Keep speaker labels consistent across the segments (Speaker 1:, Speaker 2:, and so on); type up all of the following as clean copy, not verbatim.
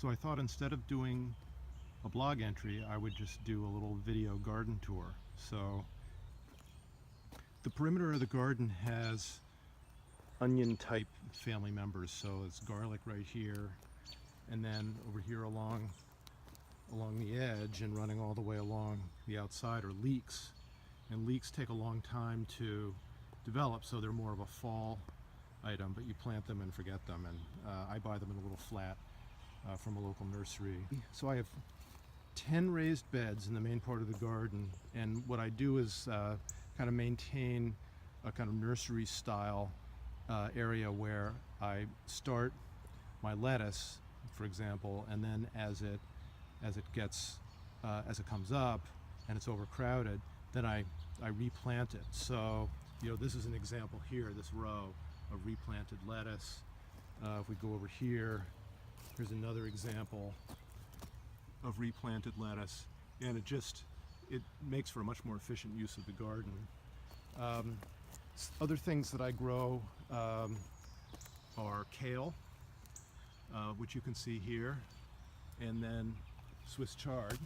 Speaker 1: So I thought instead of doing a blog entry, I would just do a little video garden tour. So the perimeter of the garden has onion type family members. So it's garlic right here, and then over here along the edge and running all the way along the outside are leeks. And leeks take a long time to develop, so they're more of a fall item, but you plant them and forget them. And I buy them in a little flat from a local nursery. So I have 10 raised beds in the main part of the garden, and what I do is kind of maintain a kind of nursery style area where I start my lettuce, for example, and then as it comes up and it's overcrowded, then I replant it. So this is an example here, this row of replanted lettuce. If we go over here, here's another example of replanted lettuce, and it makes for a much more efficient use of the garden. Other things that I grow are kale, which you can see here, and then Swiss chard.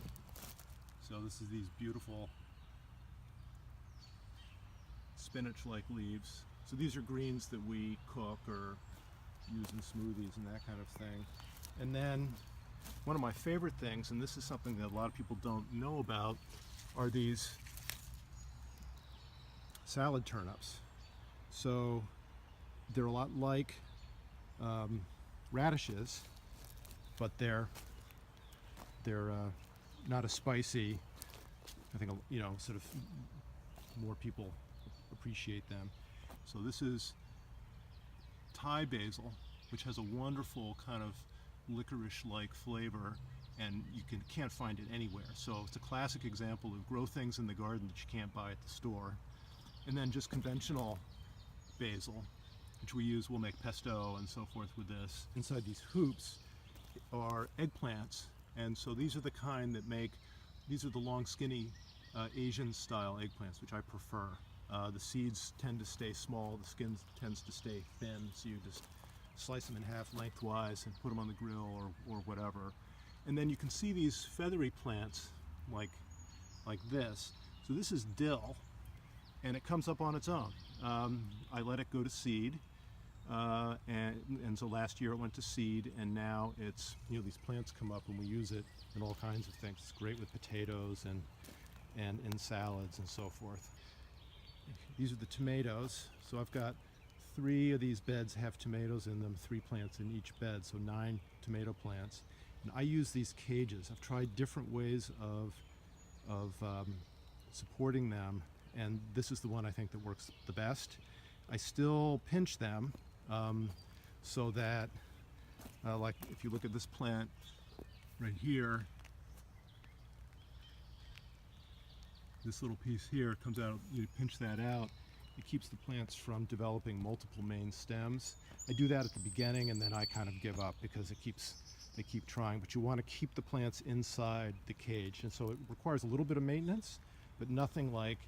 Speaker 1: So this is these beautiful spinach-like leaves. So these are greens that we cook or use in smoothies and that kind of thing. And then one of my favorite things, and this is something that a lot of people don't know about, are these salad turnips. So they're a lot like radishes, but they're not as spicy. I think sort of more people appreciate them. So this is Thai basil, which has a wonderful kind of licorice-like flavor, and you can't find it anywhere. So it's a classic example of grow things in the garden that you can't buy at the store. And then just conventional basil, which we'll make pesto and so forth with this. Inside these hoops are eggplants, and so these are the kind that these are the long, skinny Asian style eggplants, which I prefer. The seeds tend to stay small, the skin tends to stay thin, so you just slice them in half lengthwise and put them on the grill or whatever. And then you can see these feathery plants like this. So this is dill, and it comes up on its own. I let it go to seed, and so last year it went to seed, and now it's, these plants come up and we use it in all kinds of things. It's great with potatoes and in salads and so forth. These are the tomatoes. So I've got 3 of these beds have tomatoes in them, 3 plants in each bed, so 9 tomato plants. And I use these cages. I've tried different ways of supporting them, and this is the one I think that works the best. I still pinch them so that, like if you look at this plant right here, this little piece here comes out, you pinch that out, it keeps the plants from developing multiple main stems. I do that at the beginning, and then I kind of give up because they keep trying, but you want to keep the plants inside the cage, and so it requires a little bit of maintenance, but nothing like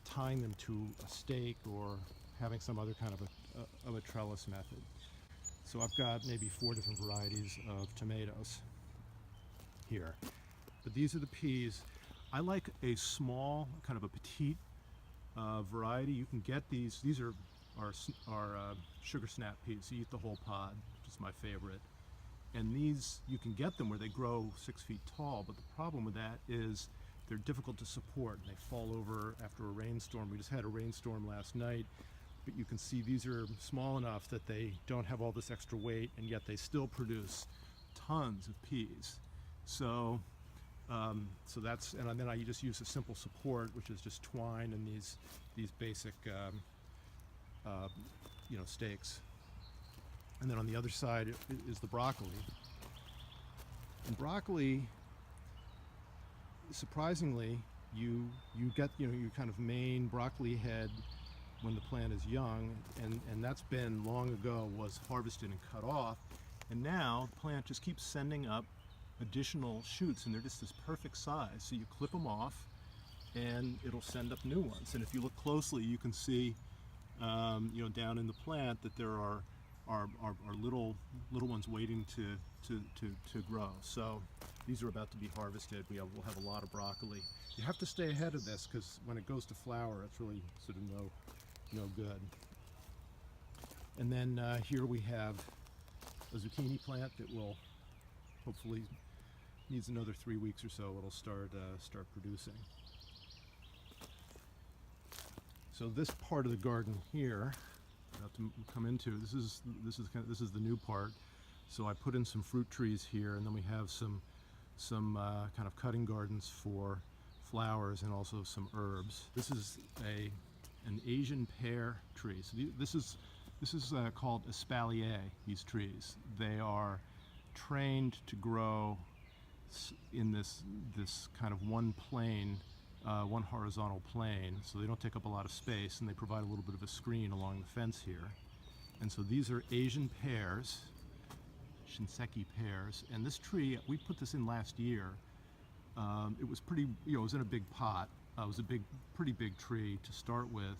Speaker 1: tying them to a stake or having some other kind of a trellis method. So I've got maybe 4 different varieties of tomatoes here, but these are the peas. I like a small, kind of a petite variety. You can get these are sugar snap peas. You eat the whole pod, which is my favorite. And these, you can get them where they grow 6 feet tall, but the problem with that is they're difficult to support, and they fall over after a rainstorm. We just had a rainstorm last night, but you can see these are small enough that they don't have all this extra weight, and yet they still produce tons of peas. So that's, and then I just use a simple support, which is just twine and these basic stakes. And then on the other side is the broccoli. And broccoli, surprisingly, you get your kind of main broccoli head when the plant is young, and that's been long ago was harvested and cut off, and now the plant just keeps sending up additional shoots, and they're just this perfect size. So you clip them off and it'll send up new ones. And if you look closely, you can see down in the plant that there are are little ones waiting to grow. So these are about to be harvested. We'll have a lot of broccoli. You have to stay ahead of this because when it goes to flower, it's really sort of no good. And then here we have a zucchini plant that will hopefully needs another 3 weeks or so. It'll start producing. So this part of the garden here, about to come into, this is the new part. So I put in some fruit trees here, and then we have some kind of cutting gardens for flowers and also some herbs. This is an Asian pear tree. So this is called espalier. These trees, they are trained to grow in this kind of one plane, one horizontal plane, so they don't take up a lot of space, and they provide a little bit of a screen along the fence here. And so these are Asian pears, Shinseki pears, and this tree, we put this in last year. It was pretty, it was in a big pot. It was a pretty big tree to start with,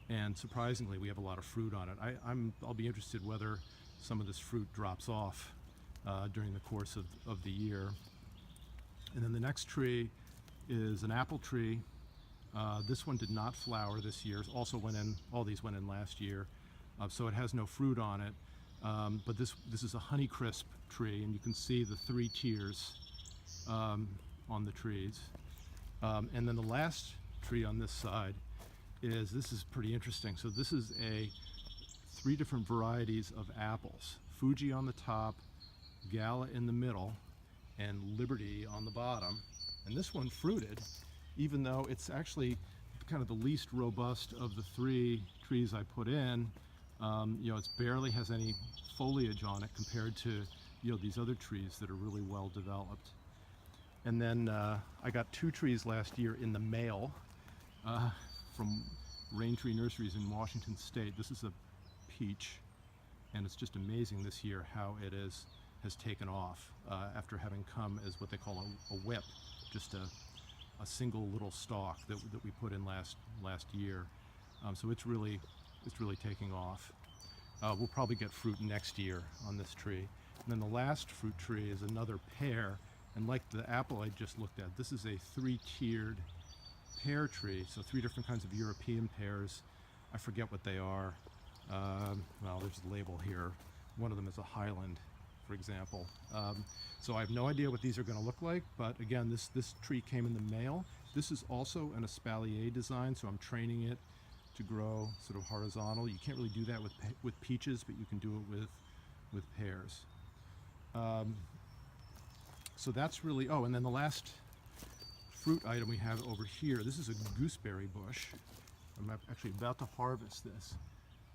Speaker 1: and surprisingly, we have a lot of fruit on it. I'll be interested whether some of this fruit drops off during the course of the year. And then the next tree is an apple tree. This one did not flower this year. Also went in, all these went in last year, so it has no fruit on it. But this is a Honeycrisp tree, and you can see the 3 tiers on the trees. And then the last tree on this side this is pretty interesting. So this is 3 different varieties of apples. Fuji on the top, Gala in the middle, and Liberty on the bottom. And this one fruited, even though it's actually kind of the least robust of the 3 trees I put in. It barely has any foliage on it compared to these other trees that are really well developed. And then I got 2 trees last year in the mail from Rain Tree Nurseries in Washington State. This is a peach, and it's just amazing this year how it has taken off after having come as what they call a whip, just a single little stalk that we put in last year. So it's really taking off. We'll probably get fruit next year on this tree. And then the last fruit tree is another pear, and like the apple I just looked at, this is a 3-tiered pear tree. So 3 different kinds of European pears. I forget what they are. Well, there's a label here. One of them is a Highland, for example. So I have no idea what these are going to look like, but again, this tree came in the mail. This is also an espalier design, so I'm training it to grow sort of horizontal. You can't really do that with peaches, but you can do it with pears. So that's really, and then the last fruit item we have over here, this is a gooseberry bush. I'm actually about to harvest this.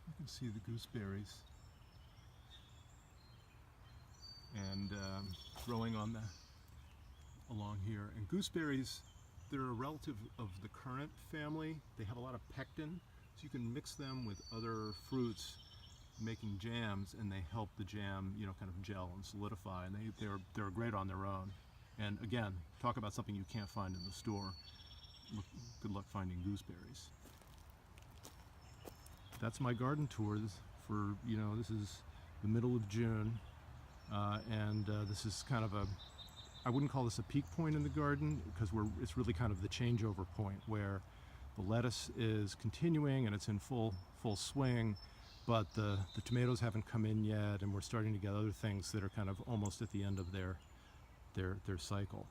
Speaker 1: You can see the gooseberries and growing along here. And gooseberries, they're a relative of the currant family. They have a lot of pectin, so you can mix them with other fruits, making jams, and they help the jam, kind of gel and solidify. And they're great on their own. And again, talk about something you can't find in the store. Good luck finding gooseberries. That's my garden tour for, this is the middle of June, and this is kind of I wouldn't call this a peak point in the garden, because it's really kind of the changeover point where the lettuce is continuing and it's in full swing, but the tomatoes haven't come in yet, and we're starting to get other things that are kind of almost at the end of their cycle.